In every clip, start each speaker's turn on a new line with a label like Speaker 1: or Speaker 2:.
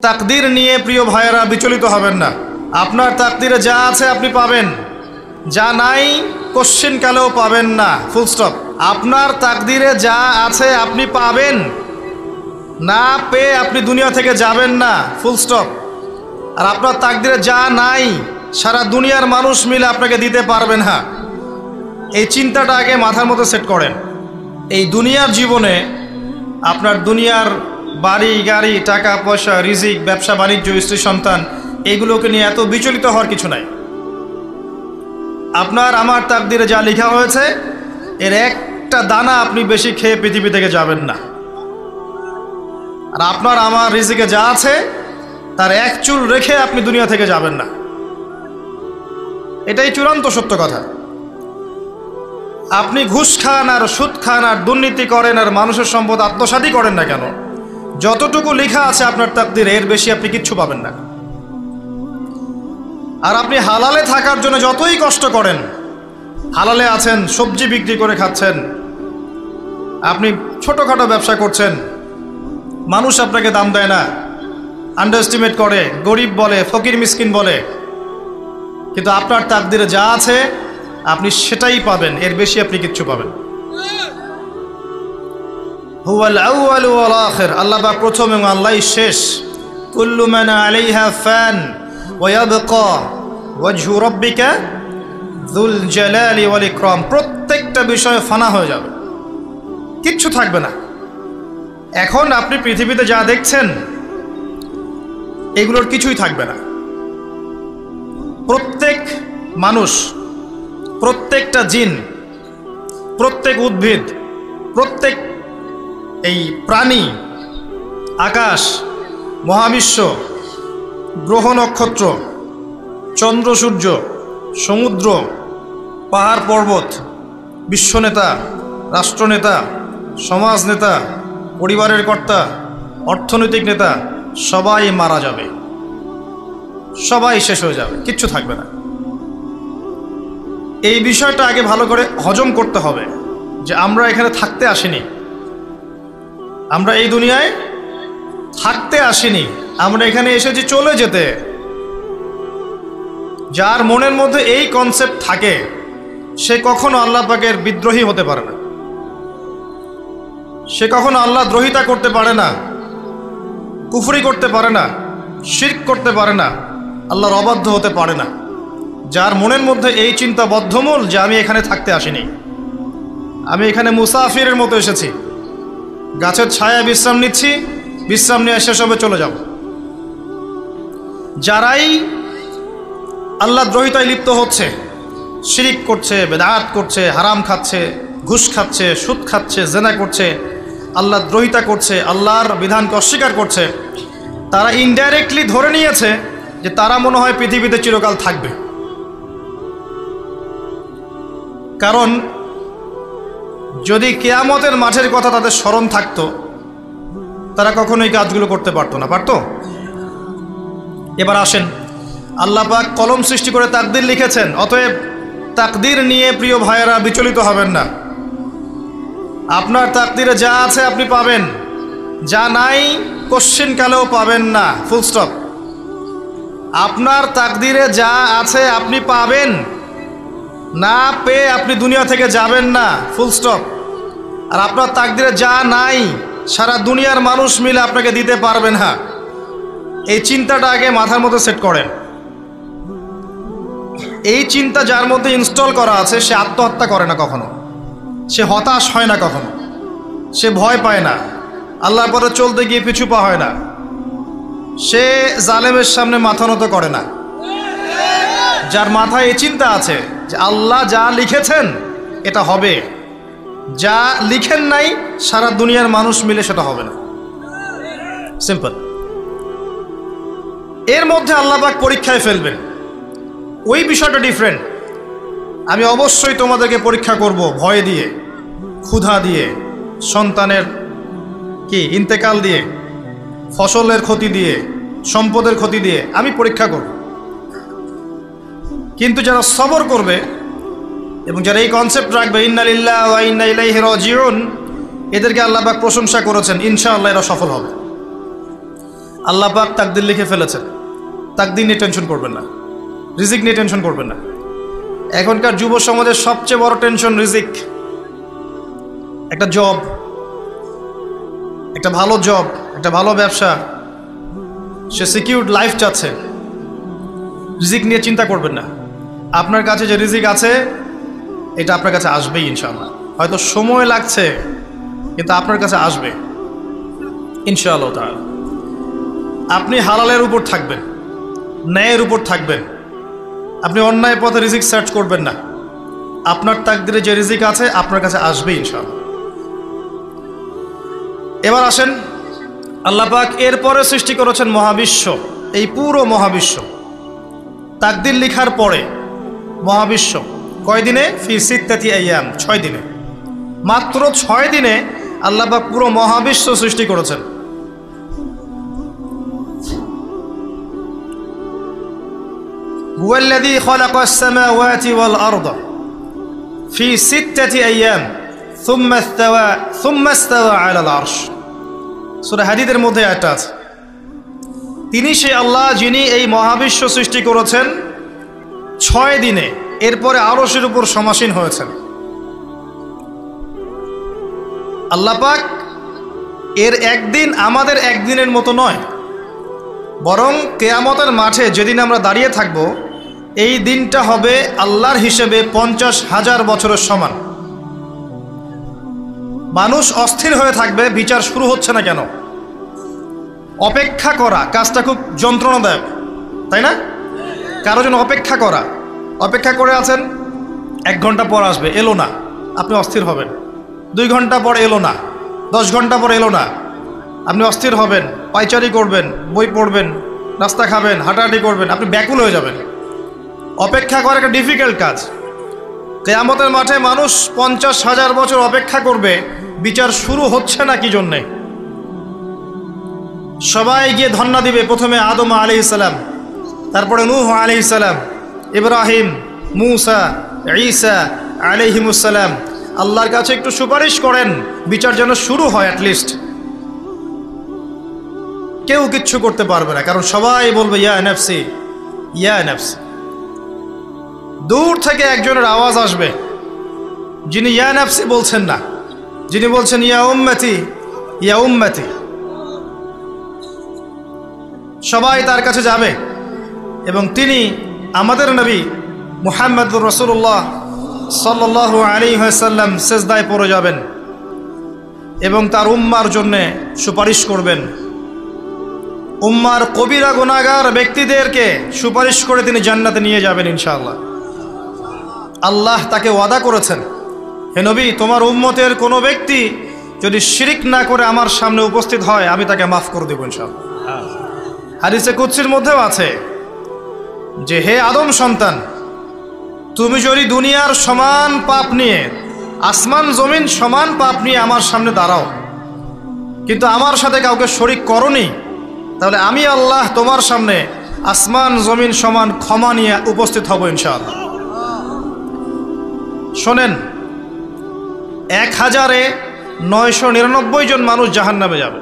Speaker 1: তাকদীর নিয়ে প্রিয় ভাইয়েরা বিচলিত হবেন না। আপনার তাকদীরে যা আছে আপনি পাবেন, যা নাই কোশ্চেন কালেও পাবেন না, ফুল স্টপ। আপনার তাকদীরে যা আছে আপনি পাবেন, না পেয়ে আপনি দুনিয়া থেকে যাবেন না, ফুল স্টপ। আর আপনার তাকদীরে যা নাই সারা দুনিয়ার মানুষ মিলে আপনাকে দিতে পারবেন না। এই চিন্তাটা আগে মাথার মধ্যে সেট করেন। এই দুনিয়ার জীবনে আপনার দুনিয়ার বাড়ি গাড়ি, টাকা পয়সা, রিজিক, ব্যবসা বাণিজ্য, স্ত্রী সন্তান, এগুলোকে নিয়ে এত বিচলিত হওয়ার কিছু নাই। আপনার আমার তাকদীরে যা লেখা হয়েছে এর একটা দানা আপনি বেশি খেয়ে পৃথিবী থেকে যাবেন না। আর আপনার আমার রিজিকে যা আছে তার এক চুল রেখে আপনি দুনিয়া থেকে যাবেন না। এটাই চূড়ান্ত সত্য কথা। আপনি ঘুষ খান আর সুদ খান আর দুর্নীতি করেন আর মানুষের সম্পদ আত্মসাৎই করেন না কেন, যতটুকু লেখা আছে আপনার তাকদীরে এর বেশি আপনি কিচ্ছু পাবেন না। আর আপনি হালালে থাকার জন্য যতই কষ্ট করেন, হালালে আছেন, সবজি বিক্রি করে খাচ্ছেন, আপনি ছোটোখাটো ব্যবসা করছেন, মানুষ আপনাকে দাম দেয় না, আন্ডার এস্টিমেট করে, গরিব বলে, ফকির মিসকিন বলে, কিন্তু আপনার তাকদীরে যা আছে আপনি সেটাই পাবেন, এর বেশি আপনি কিচ্ছু পাবেন। হুয়াল আউয়ালু ওয়াল আখির, আল্লাহ পাক প্রথম এবং আল্লাহই শেষ। কুল্লু মান আলাইহা ফান ওয়া ইয়াবকা ওয়াজহু রাব্বিকা যুল জালালি ওয়াল ইকরাম। প্রত্যেকটা বিষয় ফানা হয়ে যাবে, কিচ্ছু থাকবে না। এখন আপনি পৃথিবীতে যা দেখছেন এগুলোর কিছুই থাকবে না। প্রত্যেক মানুষ, প্রত্যেকটা জিন, প্রত্যেক উদ্ভিদ, প্রত্যেক এই প্রাণী, আকাশ, মহাবিশ্ব, গ্রহ নক্ষত্র, চন্দ্র সূর্য, সমুদ্র, পাহাড় পর্বত, বিশ্বনেতা, রাষ্ট্রনেতা, সমাজ নেতা, পরিবারের কর্তা, অর্থনৈতিক নেতা, সবাই মারা যাবে, সবাই শেষ হয়ে যাবে, কিচ্ছু থাকবে না। এই বিষয়টা আগে ভালো করে হজম করতে হবে যে আমরা এখানে থাকতে আসিনি, আমরা এই দুনিয়ায় থাকতে আসিনি, আমরা এখানে এসেছি চলে যেতে। যার মনের মধ্যে এই কনসেপ্ট থাকে সে কখনো আল্লাহ পাকের বিদ্রোহী হতে পারে না, সে কখনো আল্লাহ দ্রোহিতা করতে পারে না, কুফরি করতে পারে না, শিরক করতে পারে না, আল্লাহর অবাধ্য হতে পারে না। যার মনের মধ্যে এই চিন্তা বদ্ধমূল যে আমি এখানে থাকতে আসিনি, আমি এখানে মুসাফিরের মতো এসেছি, গাছের ছায়ায় বিশ্রাম নিচ্ছি, বিশ্রাম নিয়ে শেষ হবে চলে যাব। যারাই আল্লাহ দ্রোহিতায় লিপ্ত হচ্ছে, শিরিক করছে, বেদাত করছে, হারাম খাচ্ছে, ঘুষ খাচ্ছে, সুদ খাচ্ছে, জেনা করছে, আল্লাহ দ্রোহিতা করছে, আল্লাহর বিধানকে অস্বীকার করছে, তারা ইনডাইরেক্টলি ধরে নিয়েছে যে তারা মনে হয় পৃথিবীতে চিরকাল থাকবে। কারণ যদি কিয়ামতের মাঠের কথা তাদের স্মরণ থাকতো তারা কখনোই কাজগুলো করতে পারতো না, পারতো? এবার আসেন, আল্লাহ পাক কলম সৃষ্টি করে তাকদীর লিখেছেন, অতএব তাকদীর নিয়ে প্রিয় ভাইয়েরা বিচলিত হবেন না। আপনার তাকদীরে যা আছে আপনি পাবেন, যা নাই কোশ্চেন কালেও পাবেন না, ফুল স্টপ। আপনার তাকদীরে যা আছে আপনি পাবেন, না পেয়ে আপনি দুনিয়া থেকে যাবেন না, ফুল স্টপ। আর আপনার তাকদীরে যা নাই সারা দুনিয়ার মানুষ মিলে আপনাকে দিতে পারবেন না। এই চিন্তাটা আগে মাথার মধ্যে সেট করেন। এই চিন্তা যার মধ্যে ইনস্টল করা আছে সে আত্মহত্যা করে না কখনো, সে হতাশ হয় না কখনো, সে ভয় পায় না, আল্লাহর পথে চলতে গিয়ে পিছু পা হয় না, সে জালেমের সামনে মাথা নত করে না। যার মাথায় এই চিন্তা আছে যে আল্লাহ যা লিখেছেন এটা হবে, যা লিখেন নাই সারা দুনিয়ার মানুষ মিলে সেটা হবে না, সিম্পল। এর মধ্যে আল্লাহ পাক পরীক্ষায় ফেলবেন, ওই বিষয়টা ডিফারেন্ট। আমি অবশ্যই তোমাদেরকে পরীক্ষা করব ভয় দিয়ে, ক্ষুধা দিয়ে, সন্তানের ইন্তেকাল দিয়ে, ফসলের ক্ষতি দিয়ে, সম্পদের ক্ষতি দিয়ে আমি পরীক্ষা করব। কিন্তু যারা সবর করবে এবং যারা এই কনসেপ্ট রাখবে ইন্না লিল্লাহি ওয়া ইন্না ইলাইহি রাজিউন, এদেরকে আল্লাহ পাক প্রশংসা করেছেন, ইনশাআল্লাহ এরা সফল হবে। আল্লাহ পাক তাকদির লিখে ফেলেছেন, তাকদির নিয়ে টেনশন করবেন না, রিজিক নিয়ে টেনশন করবেন না। এখনকার যুব সমাজের সবচেয়ে বড় টেনশন রিজিক। একটা জব, একটা ভালো জব, একটা ভালো ব্যবসা, সে সিকিউরড লাইফ চাচ্ছে। রিজিক নিয়ে চিন্তা করবেন না। আপনার কাছে যে রিজিক আছে এটা আপনার কাছে আসবেই ইনশাআল্লাহ। হয়তো সময় লাগছে কিন্তু আপনার কাছে আসবে ইনশাআল্লাহ তাআলা। আপনি হালালের উপর থাকবেন, ন্যায়ের উপর থাকবেন। আপনি অন্যায় পথে রিজিক সার্চ করবেন না। আপনার তাকদিরে যে রিজিক আছে আপনার কাছে আসবেই ইনশাআল্লাহ। এবার আসেন, আল্লাহ পাক এরপরে সৃষ্টি করেছেন মহাবিশ্ব। এই পুরো মহাবিশ্ব তাকদির লিখার পরে মহাবিশ্ব কয়দিনে? ফি সিত্তাতি আইয়াম, 6 দিনে। মাত্র 6 দিনে আল্লাহ পাক পুরো মহাবিশ্ব সৃষ্টি করেছেন। হুয়াল্লাযী খালাকাস সামাওয়াতি ওয়াল আরদা ফি সিত্তাতি আইয়াম সুম্মা ইস্তাওয়া আলাল আরশ। সূরা হাদীদের মধ্যে এটা আছে। তিনি সেই আল্লাহ যিনি এই মহাবিশ্ব সৃষ্টি করেছেন 6 দিনে, এরপরে আরশের উপর সমাসীন হয়েছেন। আল্লাহ পাক এর একদিন আমাদের একদিনের মতো নয়, বরং কিয়ামতের মাঠে যেদিন আমরা দাঁড়িয়ে থাকব এই দিনটা হবে আল্লাহর হিসেবে 50,000 বছরের সমান। মানুষ অস্থির হয়ে থাকবে, বিচার শুরু হচ্ছে না কেন। অপেক্ষা করা কাজটা খুব যন্ত্রণাদায়ক, তাই না? কারো জন্য অপেক্ষা করা, অপেক্ষা করে আছেন, 1 ঘন্টা পর আসবে, এলো না, আপনি অস্থির হবেন। 2 ঘন্টা পর এলো না, 10 ঘন্টা পর এলো না, আপনি অস্থির হবেন, পায়চারি করবেন, বই পড়বেন, নাস্তা খাবেন, হাঁটাহাঁটি করবেন, আপনি ব্যাকুল হয়ে যাবেন। অপেক্ষা করা একটা ডিফিকাল্ট কাজ। কিয়ামতের মাঠে মানুষ 50,000 বছর অপেক্ষা করবে, বিচার শুরু হচ্ছে না কি জন্যে। সবাই গিয়ে ধন্না দিবে, প্রথমে আদম আলাইহিস সালাম, তারপরে নূহ আলাইহিস সালাম, ইব্রাহিম, মূসা, ঈসা আলাইহিমুস সালাম। আল্লাহর কাছে একটু সুপারিশ করেন, বিচার যেন শুরু হয় অ্যাটলিস্ট। কেউ কিচ্ছু করতে পারবে না, কারণ সবাই বলবে ইয়া নাফসি, ইয়া নাফসি। দূর থেকে একজনের আওয়াজ আসবে যিনি ইয়া নাফসি বলছেন না, যিনি বলছেন ইয়া উম্মতি, ইয়া উম্মতি। সবাই তার কাছে যাবে এবং তিনি আমাদের নবী মুহাম্মদুর রাসূলুল্লাহ সাল্লাল্লাহু আলাইহি ওয়াসাল্লাম সিজদায় পড়ে যাবেন এবং তার উম্মার জন্য সুপারিশ করবেন। উম্মার কবিরা গুনাহগার ব্যক্তিদেরকে সুপারিশ করে তিনি জান্নাতে নিয়ে যাবেন ইনশাআল্লাহ। আল্লাহ তাকে ওয়াদা করেছেন, হে নবী, তোমার উম্মতের কোনো ব্যক্তি যদি শিরিক না করে আমার সামনে উপস্থিত হয় আমি তাকে মাফ করে দেব ইনশাআল্লাহ। হাদিসে কুদসির মধ্যেও আছে যে হে আদম সন্তান, তুমি যদি দুনিয়ার সমান পাপ নিয়ে, আসমান জমিন সমান পাপ নিয়ে আমার সামনে দাঁড়াও, কিন্তু আমার সাথে কাউকে শরিক করনি, তাহলে আমি আল্লাহ তোমার সামনে আসমান জমিন সমান ক্ষমা নিয়ে উপস্থিত হব ইনশাআল্লাহ। শোনেন, 1000-999 জন মানুষ জাহান্নামে যাবে।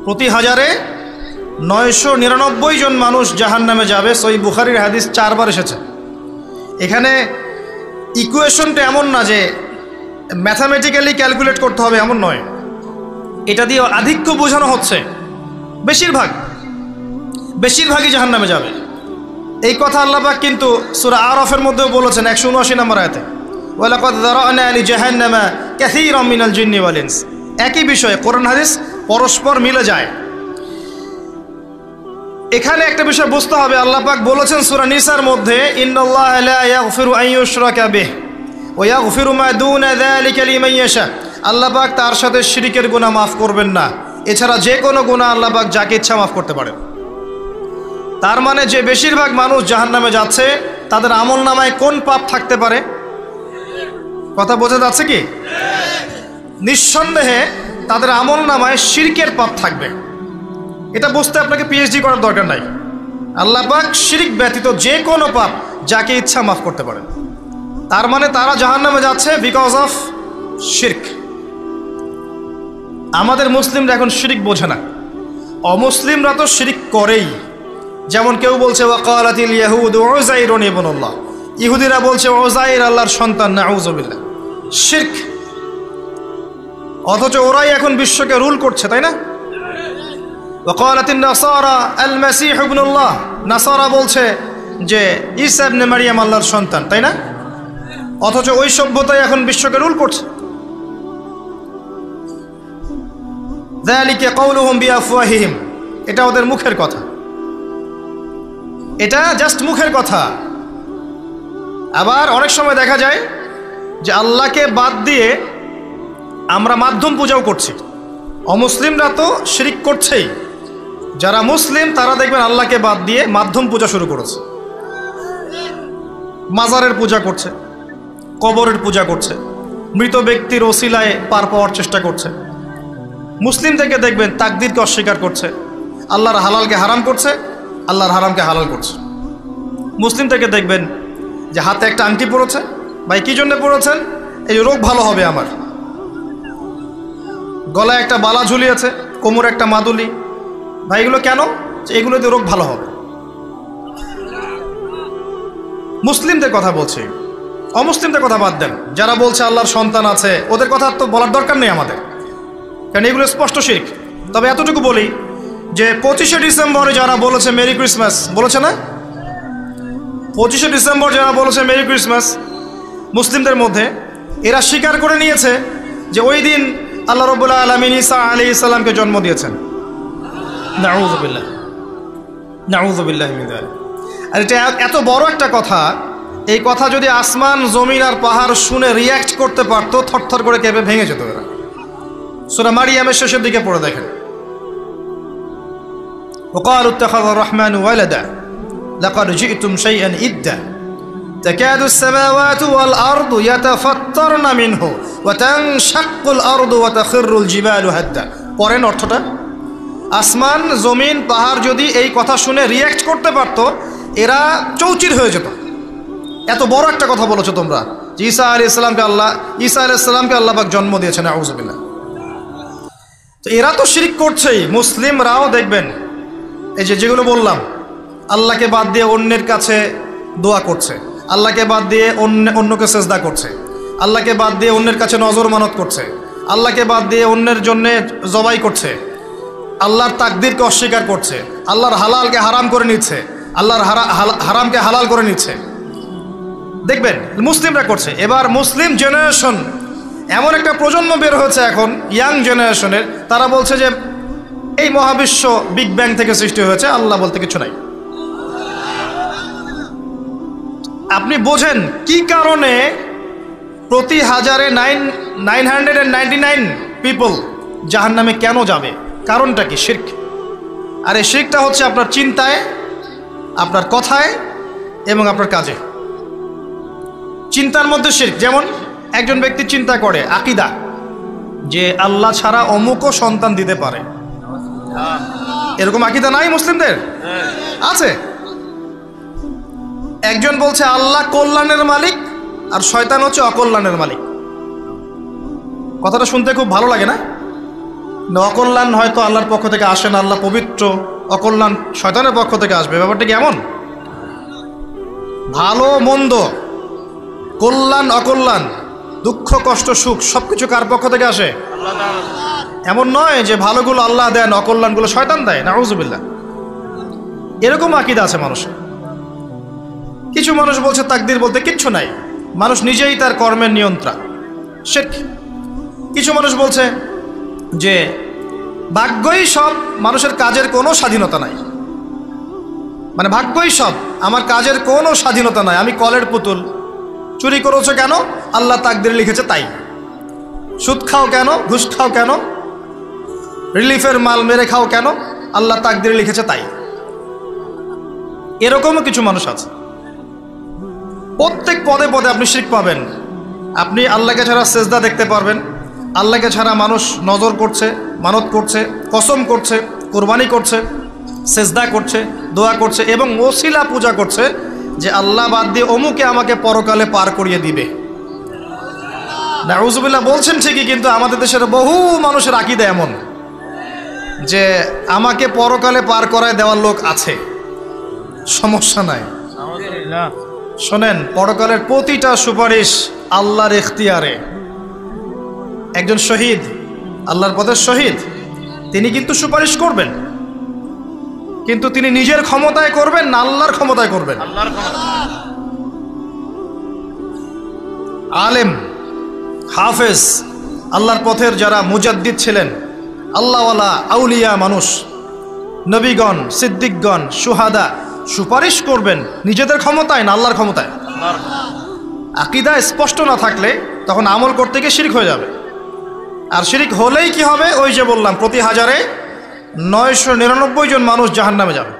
Speaker 1: প্রতি 1000-999 জন মানুষ জাহান্নামে যাবে। সহিহ বুখারীর হাদিস 4 বার এসেছে। এখানে ইকুয়েশনটা এমন না যে ম্যাথামেটিক্যালি ক্যালকুলেট করতে হবে, এমন নয়। এটা দিয়ে আধিক্য বোঝানো হচ্ছে। বেশিরভাগই জাহান্নামে যাবে। এই কথা আল্লাহ পাক কিন্তু সূরা আরাফের মধ্যেও বলেছেন 179 নম্বর আয়াতে, ওয়ালাকাদ যারানা লিজাহান্নামা কাসীরাম মিনাল জিন্নি ওয়াল ইনস। একই বিষয়ে কোরআন হাদিস পরস্পর মিলে যায়। এখানে একটা বিষয় বুঝতে হবে, আল্লাহ পাক বলেছেন সূরা নিসার মধ্যে, ইন্নাল্লাহা লা ইয়াগফিরু আন ইউশরাকা বিহি ওয়া ইয়াগফিরু মা দুনা যালিকা লিমান ইয়াশা। আল্লাহ পাক তার সাথে শিরকের গুনাহ মাফ করবেন না, এছাড়া যে কোনো গুনাহ আল্লাহ পাক যাকে ইচ্ছা মাফ করতে পারেন। তার মানে যে বেশিরভাগ মানুষ জাহান্নামে যাচ্ছে তাদের আমলনামায় কোন পাপ থাকতে পারে? কথা বোঝা যাচ্ছে কি? নিঃসন্দেহে তাদের আমলনামায় শিরকের পাপ থাকবে। এটা বুঝতে আপনাকে পিএইচডি করার দরকার নাই। আল্লাহ পাক শিরক ব্যতীত যে কোনো পাপ যাকে ইচ্ছা মাফ করতে পারেন। তার মানে তারা জাহান্নামে যাচ্ছে বিকজ অফ শিরক। আমাদের মুসলিমরা এখন শিরক বোঝে না। অমুসলিমরা তো শিরক করেই। যেমন কেউ বলছে ওয়াকালাতিল ইয়াহুদু উযাইরুন ইবনুল্লাহ, ইহুদিরা বলছে উযাইর আল্লাহর সন্তান, নাউযুবিল্লাহ, শিরক। অথচ ওরাই এখন বিশ্বকে রুল করছে, তাই না? ওয়াকালাতিন নাসারা আল মাসীহ ইবনুল্লাহ, নাসারা বলছে যে ঈসা ইবনে মারইয়াম আল্লাহর সন্তান, তাই না? অথচ ওই সভ্যতাই এখন বিশ্বকে রুল করছে। যালিকা কাউলুহুম বিআফওয়াহিহিম, এটা ওদের মুখের কথা, এটা জাস্ট মুখের কথা। আবার অনেক সময় দেখা যায় যে আল্লাহকে বাদ দিয়ে আমরা মাধ্যম পূজাও করছি। অমুসলিমরা তো শিরক করছেই, যারা মুসলিম তারা দেখবেন আল্লাহকে বাদ দিয়ে মাধ্যম পূজা শুরু করেছে। মাজারের পূজা করছে, কবরের পূজা করছে, মৃত ব্যক্তির ওসিলায় পার পাওয়ার চেষ্টা করছে। মুসলিম থেকে দেখবেন তাকদীরকে অস্বীকার করছে, আল্লাহর হালালকে হারাম করছে, আল্লাহর হারামকে হালাল করছে। মুসলিম থেকে দেখবেন যে হাতে একটা আংটি পড়েছে, ভাই কী জন্য পড়েছেন? এই রোগ ভালো হবে আমার। গলায় একটা বালা ঝুলিয়েছে, কোমরে একটা মাদুলি, ভাই এগুলো কেন? এগুলোতে রোগ ভালো হবে। মুসলিমদের কথা বলছি, অমুসলিমদের কথা বাদ দেন। যারা বলছে আল্লাহর সন্তান আছে ওদের কথা তো বলার দরকার নেই আমাদের, কারণ এগুলো স্পষ্ট শিরক। তবে এতটুকু বলি যে 25শে ডিসেম্বরে যারা বলেছে মেরি ক্রিসমাস, বলেছে না? 25শে ডিসেম্বর যারা বলেছে মেরি ক্রিসমাস, মুসলিমদের মধ্যে এরা স্বীকার করে নিয়েছে যে ওই দিন আল্লাহ রাব্বুল আলামিন ঈসা আলাইহিস সালামকে জন্ম দিয়েছেন। নাউযুবিল্লাহ, নাউযুবিল্লাহি মিন যালিক। আর এটা এত বড় একটা কথা, এই কথা যদি আসমান জমিন আর পাহাড় শুনে রিয়্যাক্ট করতে পারতো, থরথর করে কেঁপে ভেঙে যেত এরা। সূরা মারিয়ামের শেষের দিকে পড়ে দেখেন, ওয়াকালু ইত্তাখাযা আর-রাহমানু ওয়ালাদা লাকাদ জি'তুম শাইআন ইদ্দা তাকাদু আস-সামাওয়াতু ওয়াল আরদু ইয়াতাফাত্তারনা মিনহু ওয়া তানশাক্কুল আরদু ওয়া তাখিররুল জিবালু হাদ্দা। পরেন অর্থটা, আসমান জমিন পাহাড় যদি এই কথা শুনে রিয়্যাক্ট করতে পারতো, এরা চৌচির হয়ে যেত। এত বড় একটা কথা বলেছো তোমরা যে ঈসা আলাইহিস সালামকে আল্লাহ পাক জন্ম দিয়েছেন, নাউযুবিল্লাহ। তো এরা তো শিরক করছেই। মুসলিমরাও দেখবেন এই যেগুলো বললাম, আল্লাহকে বাদ দিয়ে অন্যের কাছে দোয়া করছে, আল্লাহকে বাদ দিয়ে অন্যকে সেজদা করছে, আল্লাহকে বাদ দিয়ে অন্যের কাছে নজর মানত করছে, আল্লাহকে বাদ দিয়ে অন্যের জন্যে জবাই করছে, আল্লাহর তাকদীরকে অস্বীকার করছে, আল্লাহর হালালকে হারাম করে নিচ্ছে, আল্লাহর হারামকে হালাল করে নিচ্ছে। দেখবেন মুসলিমরা করছে। এবার মুসলিম জেনারেশন, এমন একটা প্রজন্ম বের হয়েছে এখন ইয়াং জেনারেশনের, তারা বলছে যে এই মহাবিশ্ব বিগ ব্যাং থেকে সৃষ্টি হয়েছে, আল্লাহ বলতে কিছু নাই। আপনি বোঝেন কি কারণে প্রতি হাজারে 999 পিপল জাহান্নামে কেন যাবে? কারণটা কি? শিরক। আর এই শিরকটা হচ্ছে আপনার চিন্তায়, আপনার কথায় এবং আপনার কাজে। চিন্তার মধ্যে শিরক। যেমন একজন ব্যক্তি চিন্তা করে আকীদা যে আল্লাহ ছাড়া অমুকও সন্তান দিতে পারে, এরকম আকীদা নাই মুসলিমদের? আছে। একজন বলছে আল্লাহ কল্যাণের মালিক আর শয়তান হচ্ছে অকল্যাণের মালিক। কথাটা শুনতে খুব ভালো লাগে না? অকল্যাণ হয়তো আল্লাহর পক্ষ থেকে আসে না, আল্লাহ পবিত্র, অকল্যাণ শয়তানের পক্ষ থেকে আসবে। ব্যাপারটা কি এমন? ভালো মন্দ, কল্যাণ অকল্যাণ, দুঃখ কষ্ট সুখ সবকিছু কার পক্ষ থেকে আসে? এমন নয় যে ভালোগুলো আল্লাহ দেন, অকল্যাণগুলো শয়তান দেয়, নাউযুবিল্লাহ। এরকম আকীদা আছে মানুষের। কিছু মানুষ বলছে তাকদীর বলতে কিচ্ছু নাই, মানুষ নিজেই তার কর্মের নিয়ন্ত্রণ, শিরক। কিছু মানুষ বলছে যে ভাগ্যই সব, মানুষের কাজের কোনো স্বাধীনতা নাই, মানে ভাগ্যই সব, আমার কাজের কোনো স্বাধীনতা নাই, আমি কলের পুতুল। চুরি করেছো কেন? আল্লাহ তাকদীরে লিখেছে তাই। সুদ খাও কেন? ঘুষ খাও কেন? রিলিফের মাল মেরে খাও কেন? আল্লাহ তাকদীরে লিখেছে তাই। এরকমও কিছু মানুষ আছে। প্রত্যেক পদে পদে আপনি শিরক পাবেন। আপনি আল্লাহকে ছাড়া সেজদা দেখতে পারবেন, আল্লাহকে ছাড়া মানুষ নজর করছে, মানত করছে, কসম করছে, কোরবানি করছে, সেজদা করছে, দোয়া করছে এবং ওসিলা পূজা করছে যে আল্লাহ বাদ দিয়ে অমুকে আমাকে পরকালে পার করিয়ে দিবে। নাউযুবিল্লাহ বলছেন ঠিকই, কিন্তু আমাদের দেশের বহু মানুষের আকীদা এমন। যে আমাকে পরকালে পার করায় দেওয়ার লোক আছে, সমস্যা নাই। শোনেন, পরকালের প্রতিটা সুপারিশ আল্লাহর ইখতিয়ারে। একজন শহীদ, আল্লাহর পথের শহীদ, তিনি কিন্তু সুপারিশ করবেন, কিন্তু তিনি নিজের ক্ষমতায় করবেন না আল্লাহর ক্ষমতায় করবেন? আলেম, হাফেজ, আল্লাহর পথের যারা মুজাদ্দিদ ছিলেন, আল্লাহওয়ালা আউলিয়া মানুষ, নবীগণ, সিদ্দিকগণ, সুহাদা, সুপারিশ করবেন নিজেদের ক্ষমতায় না আল্লাহর ক্ষমতায়? আকীদা স্পষ্ট না থাকলে তখন আমল করতে গিয়ে শিরক হয়ে যাবে। আর শিরক হলেই কি হবে? ওই যে বললাম, প্রতি হাজারে 999 জন মানুষ জাহান্নামে যাবে।